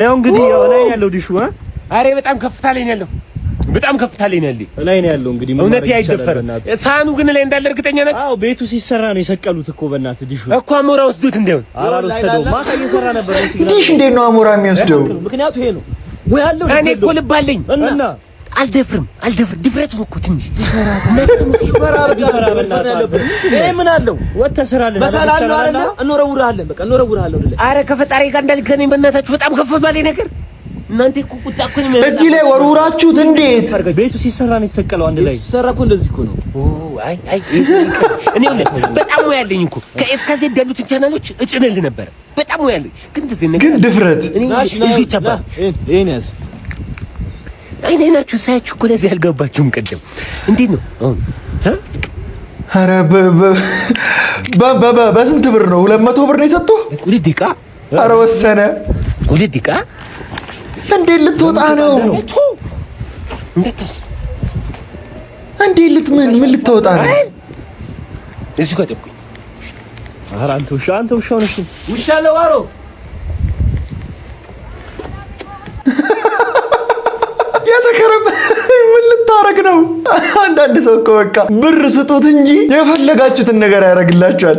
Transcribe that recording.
ያው እንግዲህ ላይ ያለው ዲሹ አሬ በጣም ከፍታ ላይ ነው ያለው። በጣም ከፍታ ላይ ነው ያለው። ላይ ነው ያለው እንግዲህ እውነት አይደፈርም። ሳህኑ ግን ላይ እንዳለ እርግጠኛ ናችሁ? አዎ ቤቱ ሲሰራ ነው የሰቀሉት እኮ በእናትህ ዲሹ እኮ አሞራ ወስዶት እንደው አልወሰደው ማታ እየሰራ ነበር። ዲሽ እንዴት ነው አሞራ የሚወስደው? ምክንያቱ ይሄ ነው ወይ ያለው እኔ እኮ ልብ አለኝ እና አልደፍርም ድፍረት ነው እኮ ትንሽ ይሄ ምን አለው ወጥተህ ስራለን መሰላል አይደል? እንወረውራለን በቃ እንወረውራለን። አረ ከፈጣሪ ጋር እንዳልከኝ በእናታችሁ በጣም ከፍ ባለ ነገር እናንተ እኮ ቁጣ እኮ ነው። እዚህ ላይ ወሩራችሁት እንዴት? ቤቱ ሲሰራ ነው የተሰቀለው አንድ ላይ ሲሰራ እኮ እንደዚህ እኮ ነው። አይ እኔ በጣም ነው ያለኝ እኮ ከእስከዚህ ያሉትን ቻናሎች እጭነልህ ነበር። በጣም ነው ያለኝ ግን እንደዚህ ነገር ግን ድፍረት እዚህ ቻባ ይሄን ያዝ አይናችሁ ሳያችሁ እኮ ለዚህ አልገባችሁም። ቀደም እንዴት ነው አሁን? ኧረ በስንት ብር ነው? 200 ብር ነው የሰጡህ? ሁለት ደቂቃ። ኧረ ወሰነ። ሁለት ደቂቃ እንዴት ልትወጣ ነው? እንደታስ እንዴት ምን ልትወጣ ነው? እዚህ ጋር ጠብቁኝ። ኧረ አንተ ውሻ ነሽ። ውሻ ለዋሮ የተከረበ ምን ልታረግ ነው? አንዳንድ ሰው እኮ በቃ ብር ስጡት እንጂ የፈለጋችሁትን ነገር ያደርግላችኋል።